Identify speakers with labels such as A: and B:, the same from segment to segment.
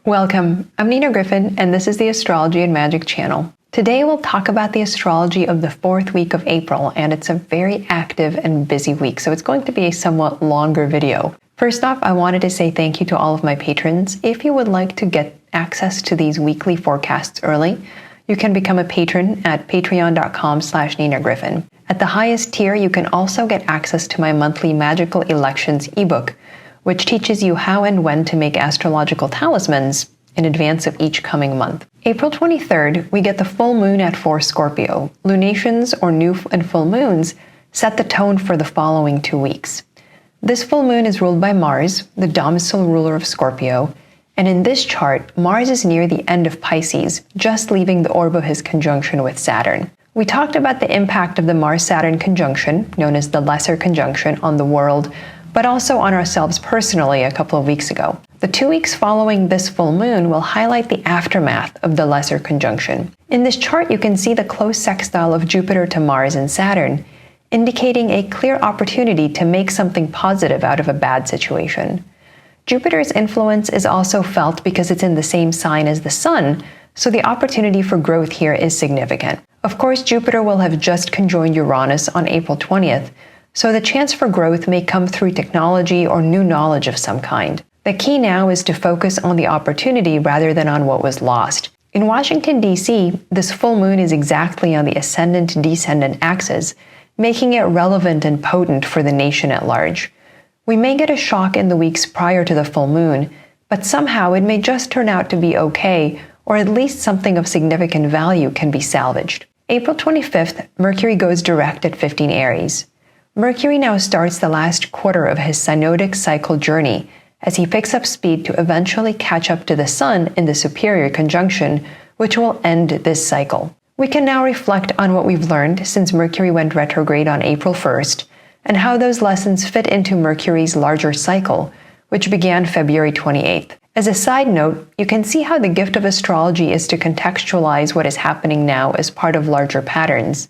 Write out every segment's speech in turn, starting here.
A: Welcome, I'm Nina Gryphon, and this is the Astrology and Magic channel. Today we'll talk about the astrology of the 4th week of April, and it's a very active and busy week, so it's going to be a somewhat longer video. First off, I wanted to say thank you to all of my patrons. If you would like to get access to these weekly forecasts early, you can become a patron at patreon.com/NinaGryphon. At the highest tier, you can also get access to my monthly Magical Elections ebook, which teaches you how and when to make astrological talismans in advance of each coming month. April 23rd, we get the full moon at 4 Scorpio. Lunations, or new and full moons, set the tone for the following 2 weeks. This full moon is ruled by Mars, the domicile ruler of Scorpio, and in this chart, Mars is near the end of Pisces, just leaving the orb of his conjunction with Saturn. We talked about the impact of the Mars-Saturn conjunction, known as the Lesser Conjunction, on the world, but also on ourselves personally a couple of weeks ago. The 2 weeks following this full moon will highlight the aftermath of the Lesser Conjunction. In this chart, you can see the close sextile of Jupiter to Mars and Saturn, indicating a clear opportunity to make something positive out of a bad situation. Jupiter's influence is also felt because it's in the same sign as the Sun, so the opportunity for growth here is significant. Of course, Jupiter will have just conjoined Uranus on April 20th, so the chance for growth may come through technology or new knowledge of some kind. The key now is to focus on the opportunity rather than on what was lost. In Washington, D.C., this full moon is exactly on the ascendant-descendant axis, making it relevant and potent for the nation at large. We may get a shock in the weeks prior to the full moon, but somehow it may just turn out to be okay, or at least something of significant value can be salvaged. April 25th, Mercury goes direct at 15 Aries. Mercury now starts the last quarter of his synodic cycle journey as he picks up speed to eventually catch up to the Sun in the superior conjunction, which will end this cycle. We can now reflect on what we've learned since Mercury went retrograde on April 1st, and how those lessons fit into Mercury's larger cycle, which began February 28th. As a side note, you can see how the gift of astrology is to contextualize what is happening now as part of larger patterns.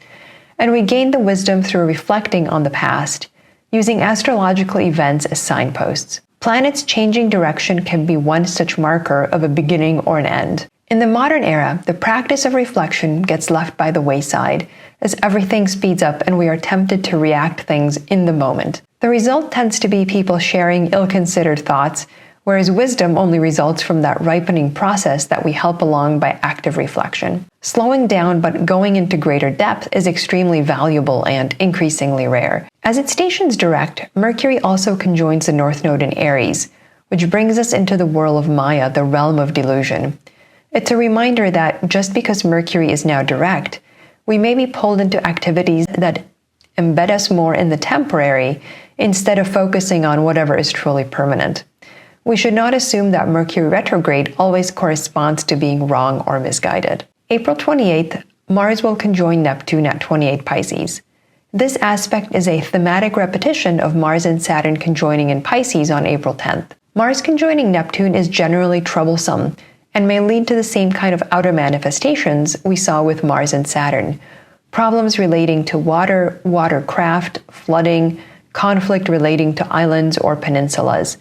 A: And we gain the wisdom through reflecting on the past, using astrological events as signposts. Planets changing direction can be one such marker of a beginning or an end. In the modern era, the practice of reflection gets left by the wayside as everything speeds up and we are tempted to react things in the moment. The result tends to be people sharing ill-considered thoughts, whereas wisdom only results from that ripening process that we help along by active reflection. Slowing down but going into greater depth is extremely valuable and increasingly rare. As it stations direct, Mercury also conjoins the North Node in Aries, which brings us into the world of Maya, the realm of delusion. It's a reminder that just because Mercury is now direct, we may be pulled into activities that embed us more in the temporary instead of focusing on whatever is truly permanent. We should not assume that Mercury retrograde always corresponds to being wrong or misguided. April 28th, Mars will conjoin Neptune at 28 Pisces. This aspect is a thematic repetition of Mars and Saturn conjoining in Pisces on April 10th. Mars conjoining Neptune is generally troublesome and may lead to the same kind of outer manifestations we saw with Mars and Saturn. Problems relating to water, watercraft, flooding, conflict relating to islands or peninsulas.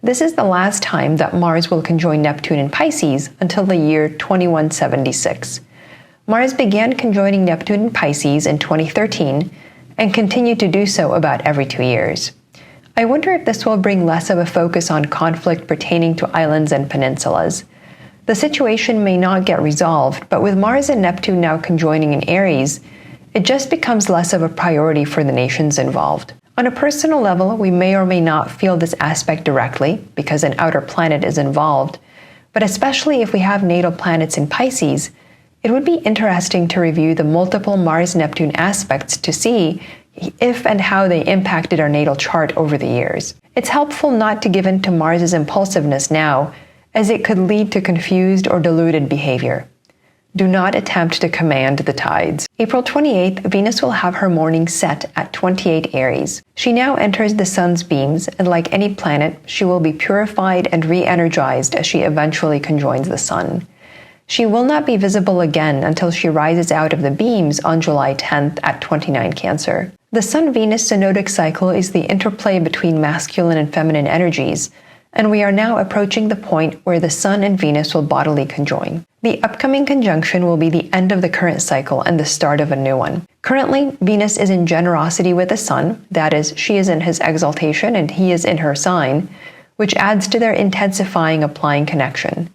A: This is the last time that Mars will conjoin Neptune in Pisces until the year 2176. Mars began conjoining Neptune in Pisces in 2013 and continued to do so about every 2 years. I wonder if this will bring less of a focus on conflict pertaining to islands and peninsulas. The situation may not get resolved, but with Mars and Neptune now conjoining in Aries, it just becomes less of a priority for the nations involved. On a personal level, we may or may not feel this aspect directly because an outer planet is involved, but especially if we have natal planets in Pisces, it would be interesting to review the multiple Mars-Neptune aspects to see if and how they impacted our natal chart over the years. It's helpful not to give in to Mars's impulsiveness now, as it could lead to confused or diluted behavior. Do not attempt to command the tides. April 28th, Venus will have her morning set at 28 Aries. She now enters the Sun's beams, and like any planet, she will be purified and re-energized as she eventually conjoins the Sun. She will not be visible again until she rises out of the beams on July 10th at 29 Cancer. The Sun-Venus synodic cycle is the interplay between masculine and feminine energies, and we are now approaching the point where the Sun and Venus will bodily conjoin. The upcoming conjunction will be the end of the current cycle and the start of a new one. Currently, Venus is in generosity with the Sun, that is, she is in his exaltation and he is in her sign, which adds to their intensifying applying connection.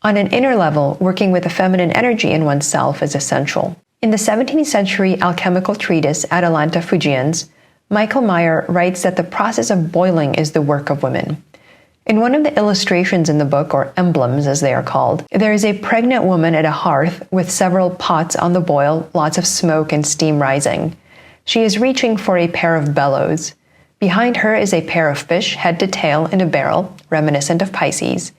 A: On an inner level, working with the feminine energy in oneself is essential. In the 17th century alchemical treatise Atalanta Fugiens, Michael Meyer writes that the process of boiling is the work of women. In one of the illustrations in the book, or emblems as they are called, there is a pregnant woman at a hearth with several pots on the boil, lots of smoke and steam rising. She is reaching for a pair of bellows. Behind her is a pair of fish, head to tail, in a barrel, reminiscent of Pisces.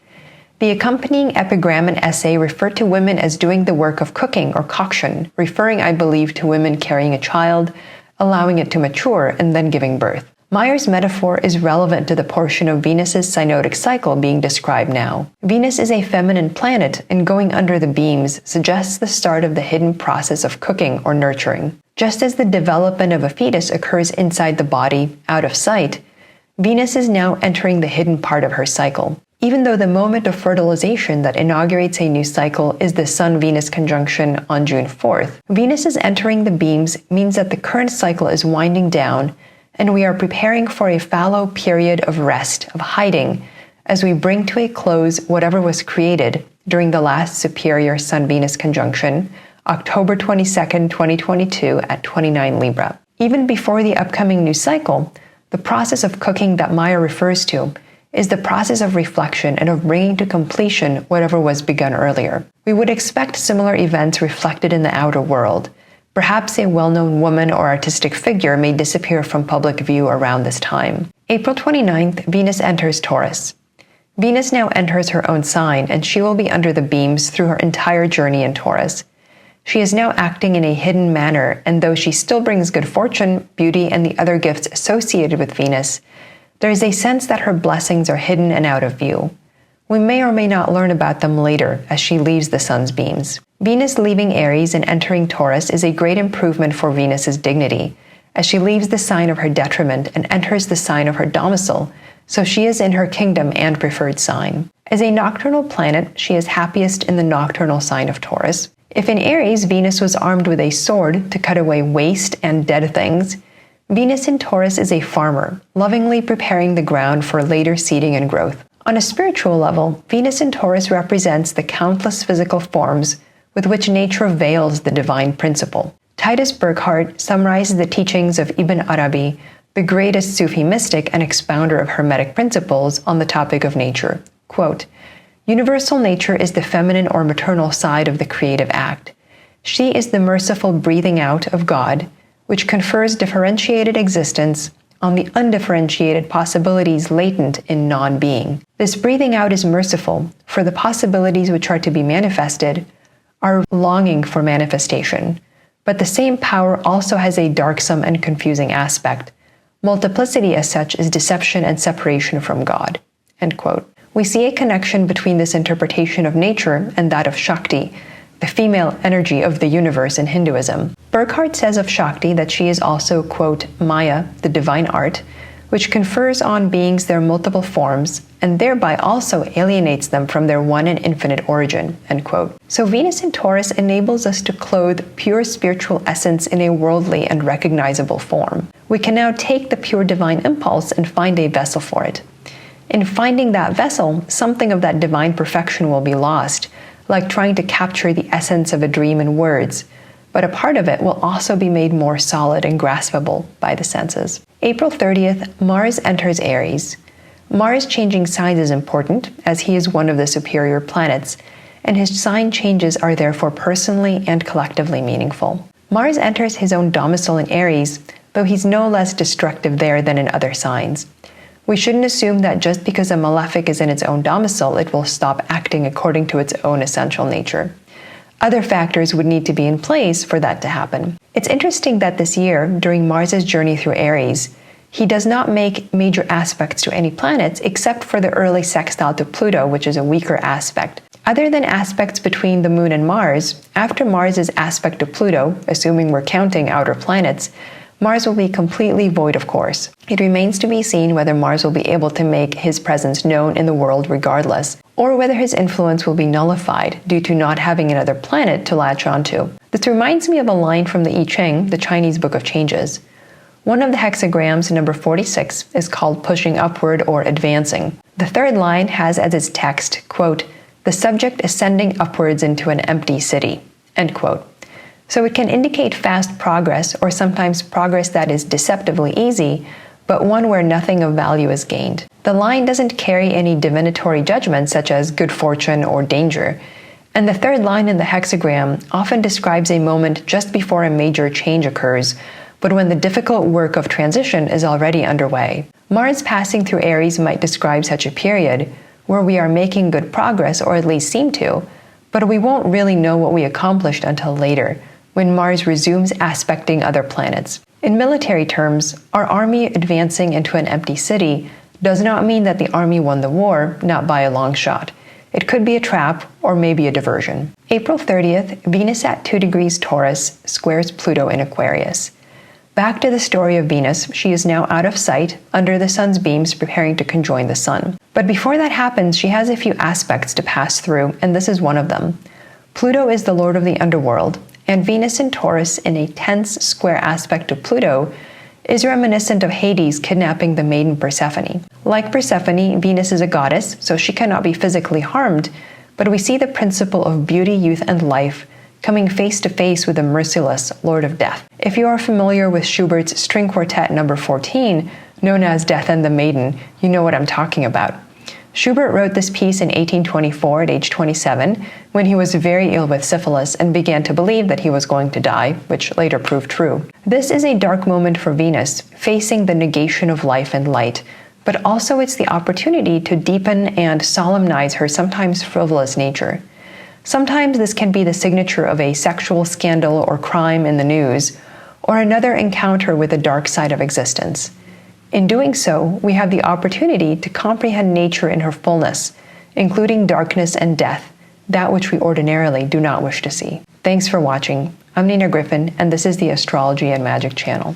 A: The accompanying epigram and essay refer to women as doing the work of cooking or coction, referring, I believe, to women carrying a child, allowing it to mature, and then giving birth. Meyer's metaphor is relevant to the portion of Venus's synodic cycle being described now. Venus is a feminine planet, and going under the beams suggests the start of the hidden process of cooking or nurturing. Just as the development of a fetus occurs inside the body, out of sight, Venus is now entering the hidden part of her cycle. Even though the moment of fertilization that inaugurates a new cycle is the Sun-Venus conjunction on June 4th, Venus is entering the beams means that the current cycle is winding down, and we are preparing for a fallow period of rest, of hiding, as we bring to a close whatever was created during the last superior Sun-Venus conjunction, October 22nd, 2022 at 29 Libra. Even before the upcoming new cycle, the process of cooking that Meyer refers to is the process of reflection and of bringing to completion whatever was begun earlier. We would expect similar events reflected in the outer world. Perhaps a well-known woman or artistic figure may disappear from public view around this time. April 29th, Venus enters Taurus. Venus now enters her own sign, and she will be under the beams through her entire journey in Taurus. She is now acting in a hidden manner, and though she still brings good fortune, beauty, and the other gifts associated with Venus, there is a sense that her blessings are hidden and out of view. We may or may not learn about them later as she leaves the Sun's beams. Venus leaving Aries and entering Taurus is a great improvement for Venus's dignity, as she leaves the sign of her detriment and enters the sign of her domicile, so she is in her kingdom and preferred sign. As a nocturnal planet, she is happiest in the nocturnal sign of Taurus. If in Aries Venus was armed with a sword to cut away waste and dead things, Venus in Taurus is a farmer, lovingly preparing the ground for later seeding and growth. On a spiritual level, Venus in Taurus represents the countless physical forms with which nature veils the divine principle. Titus Burckhardt summarizes the teachings of Ibn Arabi, the greatest Sufi mystic and expounder of Hermetic principles, on the topic of nature. Quote, "Universal nature is the feminine or maternal side of the creative act. She is the merciful breathing out of God, which confers differentiated existence on the undifferentiated possibilities latent in non-being. This breathing out is merciful, for the possibilities which are to be manifested are longing for manifestation. But the same power also has a darksome and confusing aspect. Multiplicity as such is deception and separation from God." End quote. We see a connection between this interpretation of nature and that of Shakti, the female energy of the universe in Hinduism. Burckhardt says of Shakti that she is also, quote, Maya, the divine art, which confers on beings their multiple forms, and thereby also alienates them from their one and infinite origin, end quote. So Venus in Taurus enables us to clothe pure spiritual essence in a worldly and recognizable form. We can now take the pure divine impulse and find a vessel for it. In finding that vessel, something of that divine perfection will be lost, like trying to capture the essence of a dream in words, but a part of it will also be made more solid and graspable by the senses. April 30th, Mars enters Aries. Mars changing signs is important, as he is one of the superior planets, and his sign changes are therefore personally and collectively meaningful. Mars enters his own domicile in Aries, though he's no less destructive there than in other signs. We shouldn't assume that just because a malefic is in its own domicile, it will stop acting according to its own essential nature. Other factors would need to be in place for that to happen. It's interesting that this year, during Mars's journey through Aries, he does not make major aspects to any planets except for the early sextile to Pluto, which is a weaker aspect. Other than aspects between the Moon and Mars, after Mars's aspect to Pluto, assuming we're counting outer planets, Mars will be completely void of course. It remains to be seen whether Mars will be able to make his presence known in the world regardless, or whether his influence will be nullified due to not having another planet to latch onto. This reminds me of a line from the I Ching, the Chinese Book of Changes. One of the hexagrams, number 46, is called pushing upward or advancing. The third line has as its text, quote, "The subject ascending upwards into an empty city," end quote. So it can indicate fast progress, or sometimes progress that is deceptively easy, but one where nothing of value is gained. The line doesn't carry any divinatory judgments such as good fortune or danger. And the third line in the hexagram often describes a moment just before a major change occurs, but when the difficult work of transition is already underway. Mars passing through Aries might describe such a period, where we are making good progress, or at least seem to, but we won't really know what we accomplished until later, when Mars resumes aspecting other planets. In military terms, our army advancing into an empty city does not mean that the army won the war, not by a long shot. It could be a trap, or maybe a diversion. April 30th, Venus at 2 degrees Taurus squares Pluto in Aquarius. Back to the story of Venus, she is now out of sight, under the sun's beams, preparing to conjoin the sun. But before that happens, she has a few aspects to pass through, and this is one of them. Pluto is the lord of the underworld, and Venus in Taurus in a tense square aspect to Pluto is reminiscent of Hades kidnapping the maiden Persephone. Like Persephone, Venus is a goddess, so she cannot be physically harmed, but we see the principle of beauty, youth, and life coming face to face with the merciless Lord of Death. If you are familiar with Schubert's String Quartet number 14, known as Death and the Maiden, you know what I'm talking about. Schubert wrote this piece in 1824 at age 27, when he was very ill with syphilis and began to believe that he was going to die, which later proved true. This is a dark moment for Venus, facing the negation of life and light, but also it's the opportunity to deepen and solemnize her sometimes frivolous nature. Sometimes this can be the signature of a sexual scandal or crime in the news, or another encounter with the dark side of existence. In doing so, we have the opportunity to comprehend nature in her fullness, including darkness and death, that which we ordinarily do not wish to see. Thanks for watching. I'm Nina Gryphon, and this is the Astrology and Magic channel.